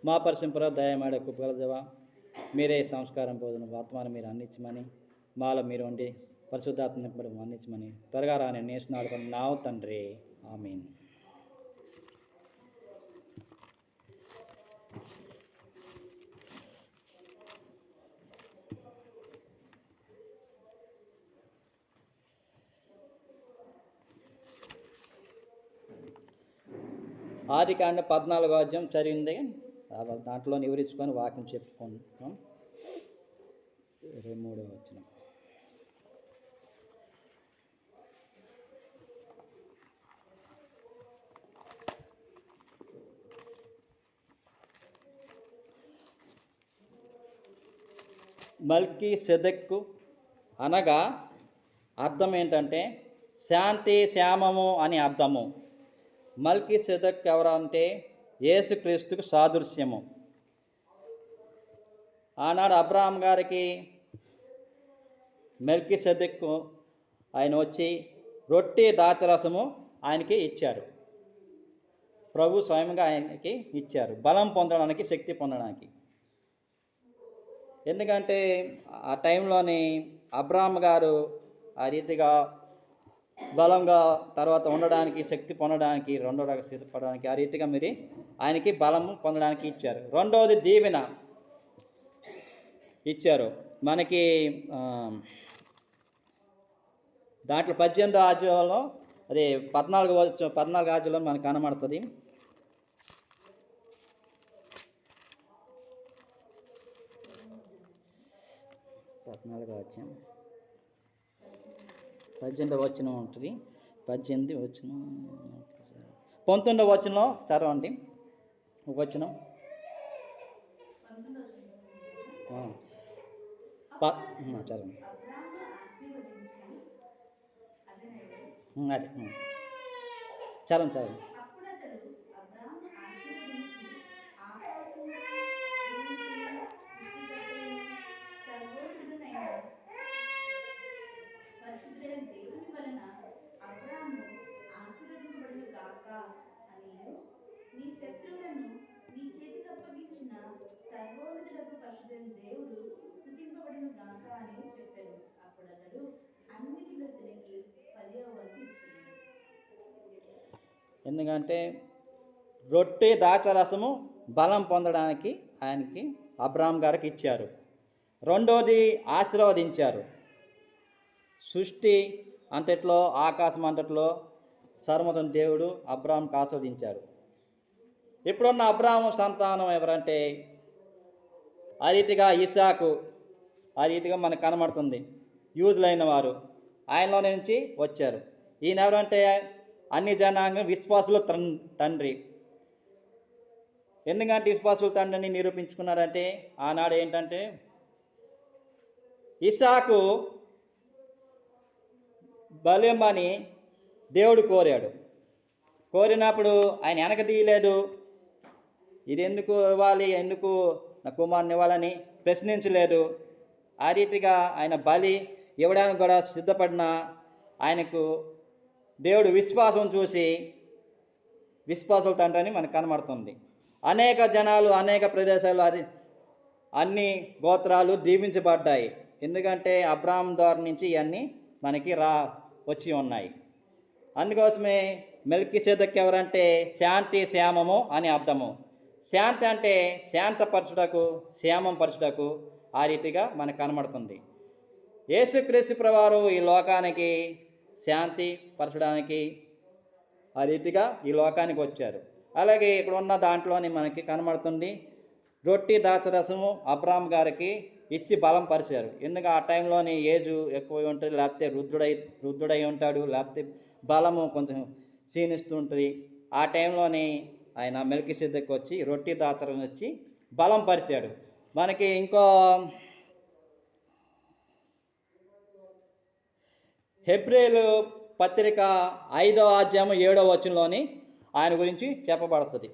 మా పరిశుభ్ర దయమాడే కృపగల దేవా, మీరే సంస్కారం పోదును వర్తమానం మీరు అందించమని, మాలో మీరు ఉండి పరిశుద్ధాత్మ నింపడం అందించమని త్వరగా రాని నేస్తున్నాడు నావు తండ్రి. ఆమేన్. ఆదికాండ 14వ అధ్యాయం చదివింది, దాంట్లో వివరించుకొని వాక్యం చెప్పుకుంటాం. 23వ వచనం. మల్కీసెదెకు అనగా అర్థం ఏంటంటే శాంతి, శ్యామము అని అర్థము. మల్కీసెదెక్ ఎవరంటే యేసుక్రీస్తుకు సాదృశ్యము. ఆనాడు అబ్రహాం గారికి మెల్కీసెదెకు ఆయన వచ్చి రొట్టె ద్రాక్షరసము ఆయనకి ఇచ్చారు. ప్రభు స్వయంగా ఆయనకి ఇచ్చారు, బలం పొందడానికి, శక్తి పొందడానికి. ఎందుకంటే ఆ టైంలోని అబ్రహాం గారు ఆ రీతిగా బలంగా తర్వాత ఉండడానికి, శక్తి పొందడానికి, రెండో రక స్థితిపడడానికి ఆ రీతిగా మీరు ఆయనకి బలము పొందడానికి ఇచ్చారు. రెండవది దీవెన ఇచ్చారు మనకి. దాంట్లో 18వ అధ్యాయంలో అది 14 అధ్యాయంలో మనకు కనబడుతుంది. అధ్యాయం 18వ వచనం ఉంటుంది. 18 వచనం 19వ వచనంలో చదవండి. వచనం చదవండి. అదే చదవండి. ఎందుకంటే రొట్టె ద్రాక్షరసము బలం పొందడానికి ఆయనకి అబ్రహాం గారికి ఇచ్చారు. రెండోది ఆశీర్వదించారు. సృష్టి అంతట్లో, ఆకాశం అంతట్లో సర్వోన్నతుడైన దేవుడు అబ్రహాంకి ఆస్వాదించారు. ఇప్పుడున్న అబ్రహాం సంతానం ఎవరంటే ఆ రీతిగా ఇస్సాకు, ఆ రీతిగా మనకు కనబడుతుంది. యూదులైన వారు ఆయనలో నుంచి వచ్చారు. ఈయన ఎవరంటే అన్ని జనాంగం విశ్వాసుల తండ్రి. ఎందుకంటే విశ్వాసుల తండ్రిని నిరూపించుకున్నారంటే ఆనాడు ఏంటంటే ఇస్సాకు బలిమ్మని దేవుడు కోరాడు. కోరినప్పుడు ఆయన వెనక తీయలేదు. ఇది ఎందుకు ఇవ్వాలి, ఎందుకు నా కుమారుని ఇవ్వాలని ప్రశ్నించలేదు. ఆ రీతిగా ఆయన బలి ఇవ్వడానికి కూడా సిద్ధపడిన ఆయనకు దేవుడు విశ్వాసం చూసి విశ్వాసుల తండ్రి మనకు కనబడుతుంది. అనేక జనాలు, అనేక ప్రదేశాలు, అన్ని గోత్రాలు దీవించబడ్డాయి. ఎందుకంటే అబ్రహాం ద్వారా నుంచి ఇవన్నీ మనకి వచ్చి ఉన్నాయి. అందుకోసమే మెల్కీసెదెకు ఎవరంటే శాంతి, శ్యామము అని అర్థము. శాంతి అంటే శాంతపరచుటకు, శ్యామం పరచుటకు ఆ రీతిగా మనకు కనబడుతుంది. యేసుక్రీస్తు ప్రభువారు ఈ లోకానికి శాంతి పరచడానికి ఆ రీతిగా ఈ లోకానికి వచ్చారు. అలాగే ఇక్కడ ఉన్న దాంట్లోని మనకి కనబడుతుంది రొట్టె ద్రాక్షరసము అబ్రహాం గారికి ఇచ్చి బలం పరిచారు. ఎందుకంటే ఆ టైంలోని ఏజు ఎక్కువ ఉంటుంది, లేకపోతే వృద్ధుడై ఉంటాడు, లేకపోతే బలము కొంచెం క్షీణిస్తూ ఉంటుంది. ఆ టైంలోని ఆయన మెల్కీసెదెకు వచ్చి రొట్టె ద్రాక్షరసం ఇచ్చి బలం పరిచాడు. మనకి ఇంకో హెబ్రీలు పత్రిక 5వ అధ్యాయం 7వ వచనంలోని ఆయన గురించి చెప్పబడుతుంది.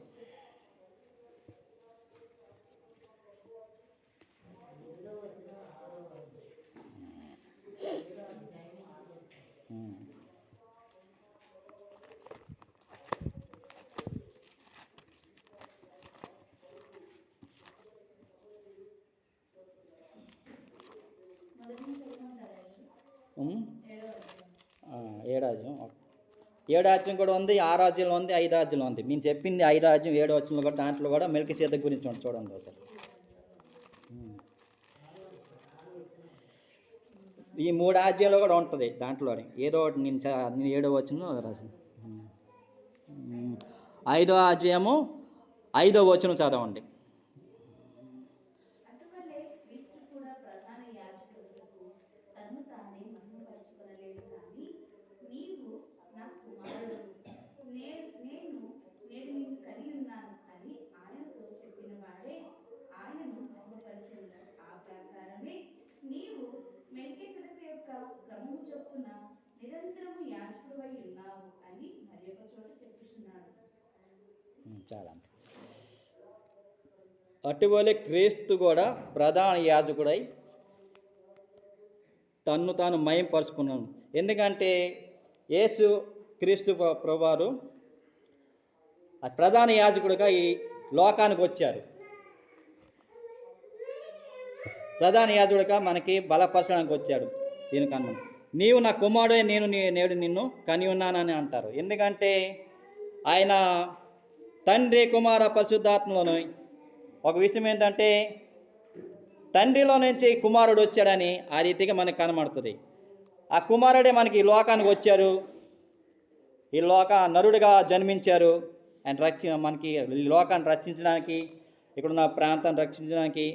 ఏడు రాజ్యం కూడా ఉంది, ఆ రాజ్యంలో ఉంది, 5 రాజ్యంలో ఉంది. మేము చెప్పింది 5 రాజ్యం 7 వచనంలో కూడా, దాంట్లో కూడా మెల్కీసెదెకు గురించి ఉంది. చూడండి ఒకసారి. ఈ 3 రాజ్యాలు కూడా ఉంటుంది దాంట్లోనే. ఏదో ఒకటి నేను 7వ వచనంలో రాశాను. 5వ అధ్యాయము 5వ వచనం చదవండి. చాలా అటువలే క్రీస్తు కూడా ప్రధాన యాజకుడై తన్ను తాను మయంపరుచుకున్నాను. ఎందుకంటే యేసు క్రీస్తు ప్రభువారు ప్రధాన యాజకుడిగా ఈ లోకానికి వచ్చారు. ప్రధాన యాజకుడిగా మనకి బలపరచడానికి వచ్చాడు. దీనికన్నా నీవు నా కుమారుడే, నేను నేడు నిన్ను కని ఉన్నానని అంటారు. ఎందుకంటే ఆయన తండ్రి, కుమార, పరిశుద్ధాత్మలోని ఒక విషయం ఏంటంటే తండ్రిలో నుంచి కుమారుడు వచ్చాడని ఆ రీతిగా మనకు కనబడుతుంది. ఆ కుమారుడే మనకి ఈ లోకానికి వచ్చారు, ఈ నరుడిగా జన్మించారు. ఆయన మనకి ఈ లోకాన్ని రక్షించడానికి, ఇక్కడున్న ప్రాంతాన్ని రక్షించడానికి,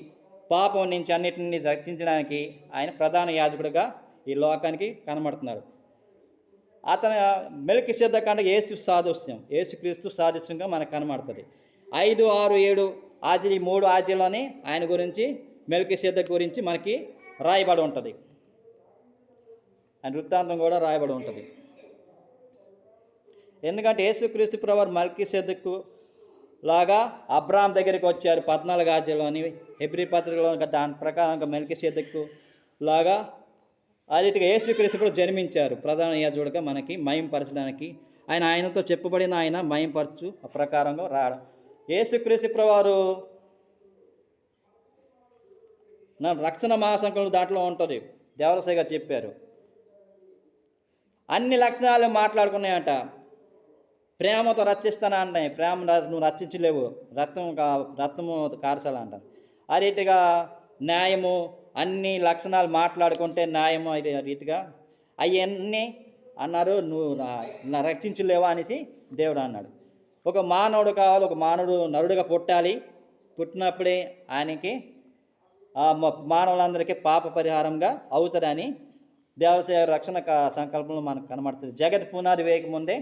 పాపం నుంచి అన్నిటిని రక్షించడానికి ఆయన ప్రధాన యాజకుడిగా ఈ లోకానికి కనబడుతున్నాడు. అతను మెల్కీసెదెకు అంటే యేసు సాదృశ్యం, యేసుక్రీస్తు సాదృశ్యంగా మనకు కనబడుతుంది. 5, 6, 7 ఆజ్యం, ఈ 3 ఆజ్యంలోనే ఆయన గురించి, మెల్కీసెదెకు గురించి మనకి రాయబడి ఉంటుంది. ఆయన వృత్తాంతం కూడా రాయబడి ఉంటుంది. ఎందుకంటే యేసుక్రీస్తు ప్రభువారు మెల్కీసెదెకు లాగా అబ్రాహాం దగ్గరికి వచ్చారు. 14 ఆజ్యంలోని హెబ్రీ పత్రికలో దాని ప్రకారంగా మెల్కీసెదెకు లాగా ఆ రీతిగా యేసుక్రీస్తు కూడా జన్మించారు. ప్రధాన యాజకుడిగా మనకి మయంపరచడానికి ఆయనతో చెప్పబడిన ఆయన మయంపరచు ప్రకారంగా రావడం. యేసుక్రీస్తు ప్రభువారు నా రక్షణ మహాసంకల్పం దాంట్లో ఉంటుంది. దేవరసయ్య గారు చెప్పారు. అన్ని లక్షణాలు మాట్లాడుకున్నాయంట. ప్రేమతో రక్షిస్తానా అంటాయి. ప్రేమ నువ్వు రక్షించలేవు, రక్తము కార్చాలంట. ఆ రీతిగా న్యాయము, అన్ని లక్షణాలు మాట్లాడుకుంటే న్యాయము రీతిగా అవన్నీ అన్నారు. నువ్వు రక్షించలేవా అనేసి దేవుడు అన్నాడు. ఒక మానవుడు కావాలి, ఒక మానవుడు నరుడుగా పుట్టాలి. పుట్టినప్పుడే ఆయనకి మానవులందరికీ పాప పరిహారంగా అవుతుందని దేవసేవ రక్షణ సంకల్పంలో మనకు కనబడుతుంది. జగత్ పునాది వేయకముందే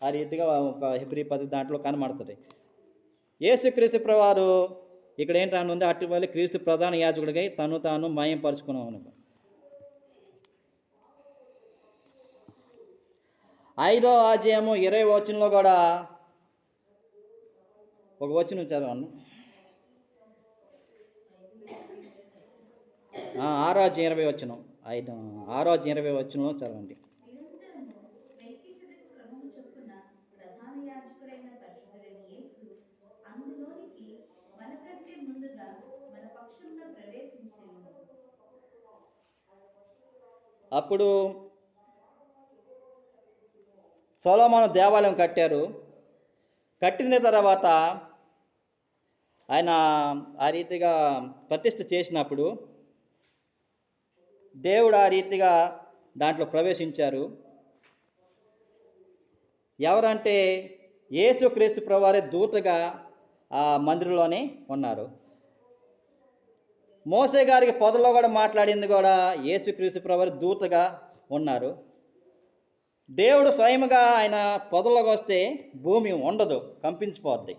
ఆ రీతిగా ఒక హెబ్రీ 10 దాంట్లో కనబడుతుంది. యేసుక్రీస్తు ప్రభువారు ఇక్కడ ఏంటంటే అటువల్ల క్రీస్తు ప్రధాన యాజకుడిగా తను తాను మయంపరుచుకున్నాను. 5వ అధ్యాయము 20వ వచనంలో కూడా ఒక వచనం చదవండి. 6వ అధ్యాయం 20వ వచనం, 6వ అధ్యాయం 20వ వచనంలో చదవండి. అప్పుడు సొలొమోను దేవాలయం కట్టారు. కట్టిన తర్వాత ఆయన ఆ రీతిగా ప్రతిష్ఠ చేసినప్పుడు దేవుడు ఆ రీతిగా దాంట్లో ప్రవేశించారు. ఎవరంటే యేసుక్రీస్తు ప్రభువారే దూతగా ఆ మందిరంలోనే ఉన్నారు. మోసే గారికి పొదలో కూడా మాట్లాడింది కూడా యేసుక్రీస్తు ప్రభువారు దూతగా ఉన్నారు. దేవుడు స్వయంగా ఆయన పొదలోకి వస్తే భూమి ఉండదు, కంపించిపోద్ది.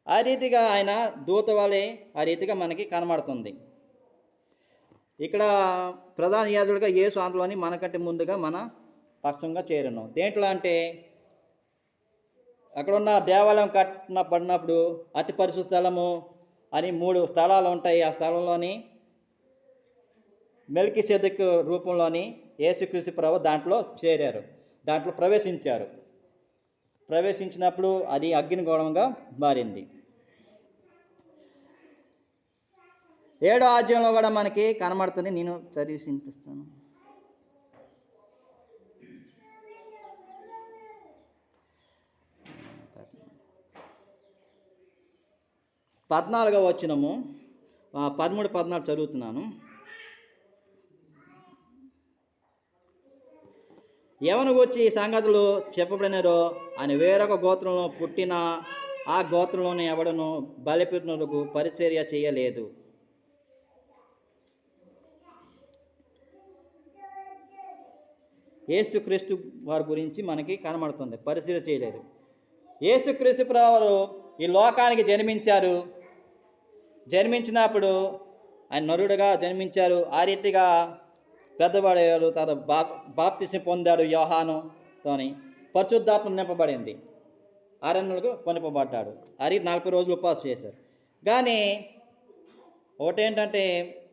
ఆ రీతిగా ఆయన దూత వలె ఆ రీతిగా మనకి కనబడుతుంది. ఇక్కడ ప్రధాన యాజకుడిగా యేసు అందులోని మనకంటే ముందుగా మన పక్షంగా చేరను. దేంట్లో అంటే అక్కడున్న దేవాలయం పడినప్పుడు అతి పరిశుద్ధ స్థలము అని 3 స్థలాలు ఉంటాయి. ఆ స్థలంలోని మెల్కీసెదెకు రూపంలోని యేసుక్రీస్తు ప్రభువు దాంట్లో చేరారు, దాంట్లో ప్రవేశించారు. ప్రవేశించినప్పుడు అది అగ్నిగోళంగా మారింది. 7వ అధ్యాయంలో కూడా మనకి కనబడుతుంది. నేను చదివి వినిపిస్తాను. 14వ వచనము 13, 14 చదువుతున్నాను. ఎవను వచ్చి ఈ సంగతులు చెప్పబడినారో ఆయన వేరొక గోత్రంలో పుట్టిన ఆ గోత్రంలోని ఎవడను బలిపీఠములకు పరిచర్య చేయలేదు. యేసుక్రీస్తు వారి గురించి మనకి కనబడుతుంది, పరిచర్య చేయలేదు. యేసుక్రీస్తు వారు ఈ లోకానికి జన్మించారు. జన్మించినప్పుడు ఆయన నరుడుగా జన్మించారు. ఆ రీతిగా పెద్దవాడయ్యారు. తర్వాత బాప్తిసం పొందాడు యోహానుతోని. పరిశుద్ధాత్మ నింపబడింది. అరణ్యులకు కొనిపబడ్డాడు. అది 40 రోజులు ఉపవాసం చేశారు. కానీ ఒకటేంటంటే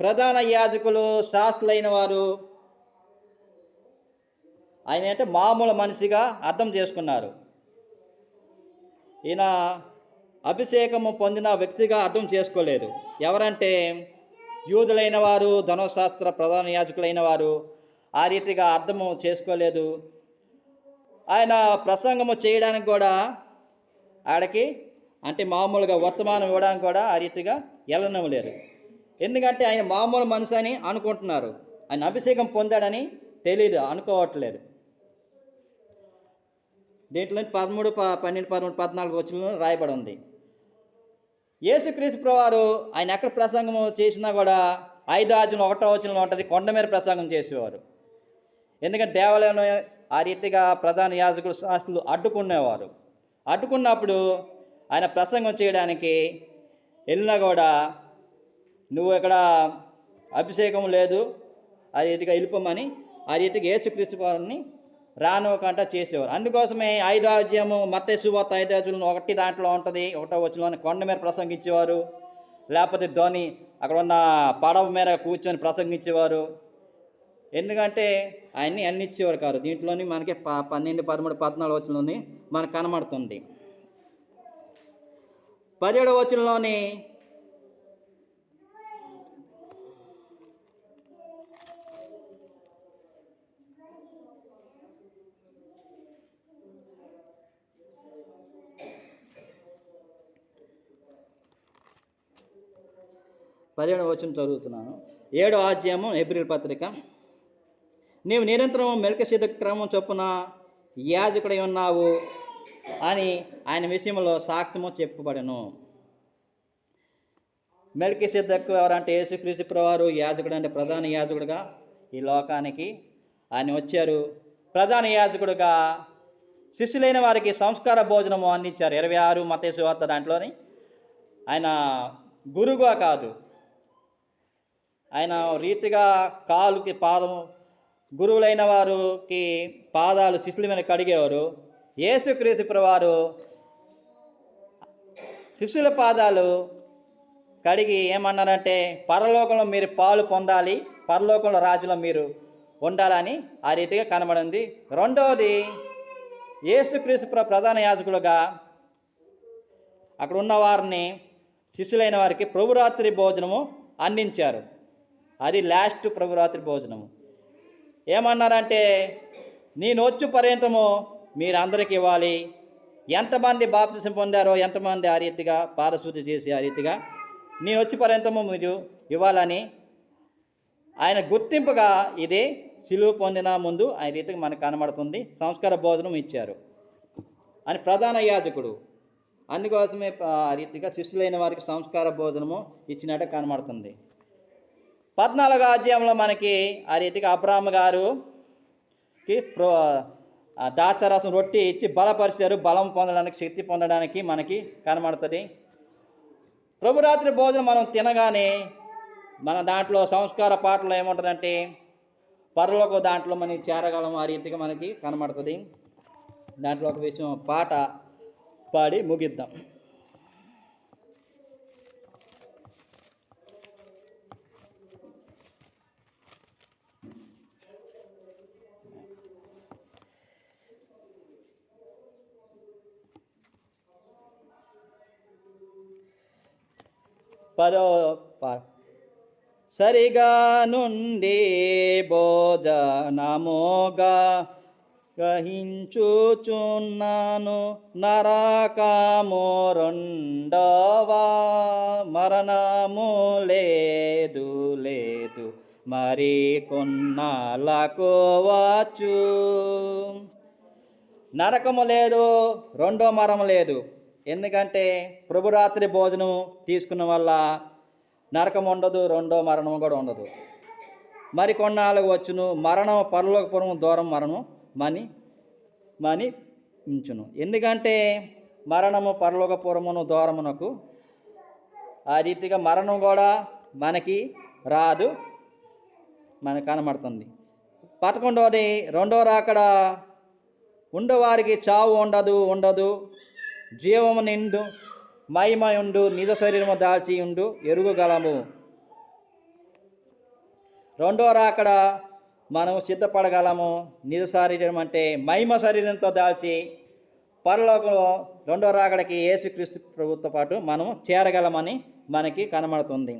ప్రధాన యాజకులు, శాస్త్రులైన వారు ఆయన అంటే మామూలు మనిషిగా అర్థం చేసుకున్నారు. ఈయన అభిషేకము పొందిన వ్యక్తిగా అర్థం చేసుకోలేదు. ఎవరంటే యూదులైన వారు, ధర్మశాస్త్ర ప్రధాన యాజకులైన వారు ఆ రీతిగా అర్థము చేసుకోలేదు. ఆయన ప్రసంగము చేయడానికి కూడా ఆడికి అంటే మామూలుగా వర్తమానం ఇవ్వడానికి కూడా ఆ రీతిగా వెళ్ళనివ్వలేరు. ఎందుకంటే ఆయన మామూలు మనిషి అని అనుకుంటున్నారు. ఆయన అభిషేకం పొందాడని తెలియదు, అనుకోవట్లేదు. దీంట్లో 13, 12, 13, 14 వచనంలో రాయబడి ఉంది. యేసుక్రీస్తు వారు ఆయన ఎక్కడ ప్రసంగం చేసినా కూడా 5వ అధ్యాయం 1వ వచనంలో ఉంటుంది, కొండ మీద ప్రసంగం చేసేవారు. ఎందుకంటే దేవాలయంలో ఆ రీతిగా ప్రధాన యాజకులు, శాస్త్రులు అడ్డుకునేవారు. అడ్డుకున్నప్పుడు ఆయన ప్రసంగం చేయడానికి వెళ్ళినా కూడా నువ్వు ఇక్కడ అభిషేకం లేదు, ఆ రీతిగా వెళ్ళిపోమని ఆ రీతిగా యేసుక్రీస్తు వారిని రానివ్వకుండా చేసేవారు. అందుకోసమే 5వ అధ్యాయము మత్తయి సువార్త 5వ అధ్యాయం 1 దాంట్లో ఉంటుంది, 1వ వచనంలోని కొండ మీద ప్రసంగించేవారు. లేకపోతే ధోని అక్కడ ఉన్న పడవ మీద కూర్చొని ప్రసంగించేవారు. ఎందుకంటే ఆయన్ని అన్నిచ్చేవారు కాదు. దీంట్లోని మనకి 12, 13, 14 వచనంలోని మనకు కనబడుతుంది. 17వ వచనంలోని వచనం చదువుతున్నాను. 7వ అధ్యాయము హెబ్రీయుల పత్రిక. నీవు నిరంతరం మెల్కీసెదెకు క్రమం చొప్పున యాజకుడై ఉన్నావు అని ఆయన విషయంలో సాక్ష్యము చెప్పబడెను. మెల్కీసెదెకు ఎవరంటే యేసుక్రీస్తు వారు యాజకుడు, అంటే ప్రధాన యాజకుడుగా ఈ లోకానికి ఆయన వచ్చారు. ప్రధాన యాజకుడుగా శిష్యులైన వారికి సంస్కార భోజనము అందించారు. 26 మత్తయి సువార్త దాంట్లోని ఆయన గురువుగా కాదు, ఆయన రీతిగా కాలుకి పాదము, గురువులైన వారికి పాదాలు శిష్యుల మీద కడిగేవారు. యేసుక్రీస్తు వారు శిష్యుల పాదాలు కడిగి ఏమన్నారంటే పరలోకంలో మీరు పాలు పొందాలి, పరలోకంలో రాజులో మీరు ఉండాలని ఆ రీతిగా కనబడింది. రెండవది, యేసుక్రీస్తు ప్రధాన యాజకులుగా అక్కడ ఉన్న వారిని, శిష్యులైన వారికి ప్రభురాత్రి భోజనము అందించారు. అది లాస్ట్ ప్రభురాత్రి భోజనము. ఏమన్నారంటే నేను వచ్చు పర్యంతము మీరు అందరికి ఇవ్వాలి. ఎంతమంది బాప్తిసం పొందారో, ఎంతమంది ఆ రీతిగా పాదశుద్ధి చేసి ఆ రీతిగా నేను వచ్చి పర్యంతము మీరు ఇవ్వాలని ఆయన గుర్తింపుగా ఇది సిలువ పొందిన ముందు ఆయన రీతిగా మనకు కనబడుతుంది. సంస్కార భోజనం ఇచ్చారు అని ప్రధాన యాజకుడు. అందుకోసమే ఆ రీతిగా శిష్యులైన వారికి సంస్కార భోజనము ఇచ్చినట్టు కనబడుతుంది. 14వ అధ్యాయంలో మనకి ఆ రీతిగా అబ్రాహాము గారుకి దాచరసం రొట్టి ఇచ్చి బలపరిచారు. బలం పొందడానికి, శక్తి పొందడానికి మనకి కనబడుతుంది. ప్రభురాత్రి భోజనం మనం తినగానే మన దాంట్లో సంస్కార పాటలు ఏముంటుందంటే పరలోక దాంట్లో మనం చేరగలం. ఆ రీతిగా మనకి కనబడుతుంది. దాంట్లో ఒక విషయం పాట పాడి ముగిద్దాం. సరిగా నుండి భోజనముగా గ్రహించుచున్నాను నరకము రెండవ మరణము లేదు లేదు మరి కొన్నాళ్ళకు వచ్చు. నరకము లేదు, రెండో మరణం లేదు. ఎందుకంటే ప్రభురాత్రి భోజనం తీసుకున్న వల్ల నరకం ఉండదు, రెండో మరణం కూడా ఉండదు. మరి కొన్నాళ్ళకు వచ్చును మరణం పరలోకపురం దూరం మరణం మని ఉంచును. ఎందుకంటే మరణము పరలోకపురమును దూరమునకు, ఆ రీతిగా మరణం కూడా మనకి రాదు, మనకు కనబడుతుంది. 11వది, రెండో రాకడ ఉండేవారికి చావు ఉండదు, జీవము నిండు మహిమ ఉండు, నిజ శరీరము దాల్చి ఉండు ఎరుగగలము. రెండో రాకడ మనం సిద్ధపడగలము. నిజ శరీరం అంటే మహిమ శరీరంతో దాల్చి పరలోకంలో రెండో రాకడకి యేసుక్రీస్తు ప్రభుతో పాటు మనం చేరగలమని మనకి కనబడుతుంది.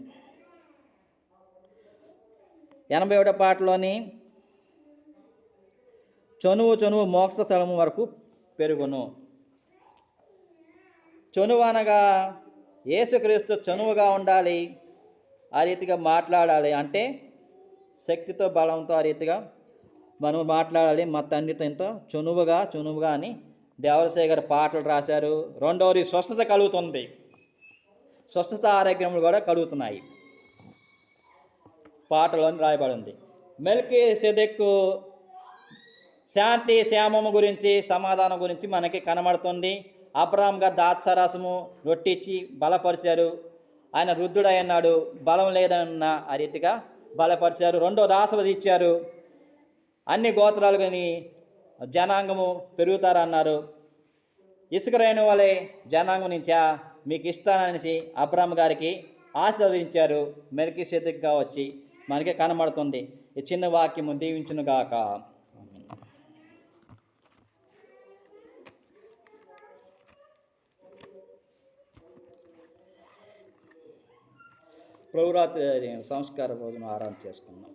81వ పాటలోని చనువు మోక్ష స్థలము వరకు పెరుగును. చనువు అనగా యేసుక్రీస్తు చనువుగా ఉండాలి, ఆ రీతిగా మాట్లాడాలి. అంటే శక్తితో బలంతో ఆ రీతిగా మనం మాట్లాడాలి. మా తండ్రితో ఎంతో చనువుగా అని దేవరసేయ గారు పాటలు రాశారు. రెండవది స్వస్థత కలుగుతుంది, స్వస్థత ఆరోగ్యములు కూడా కలుగుతున్నాయి, పాటలోని రాయబడింది. మెల్కీసెదెకు శాంతి క్షేమము గురించి సమాధానం గురించి మనకి కనబడుతుంది. అబ్రహాం గారు ద్రాక్షారసము రొట్టిచ్చి బలపరిచారు. ఆయన వృద్ధుడైనాడు, బలం లేదన్న ఆ రీతిగా బలపరిచారు. రెండో దాసవది ఇచ్చారు. అన్ని గోత్రాలు కానీ జనాంగము పెరుగుతారన్నారు. ఇసుక రేణు వలె జనాంగం నుంచా మీకు ఇస్తాననేసి అబ్రహాం గారికి ఆశీర్వదించారు. మెల్కీసెదెకుగా వచ్చి మనకి కనబడుతుంది. ఈ చిన్న వాక్యము దీవించునుగాక. ప్రభురాత్రి సంస్కార భోజనం ఆరాధన చేసుకుందాం.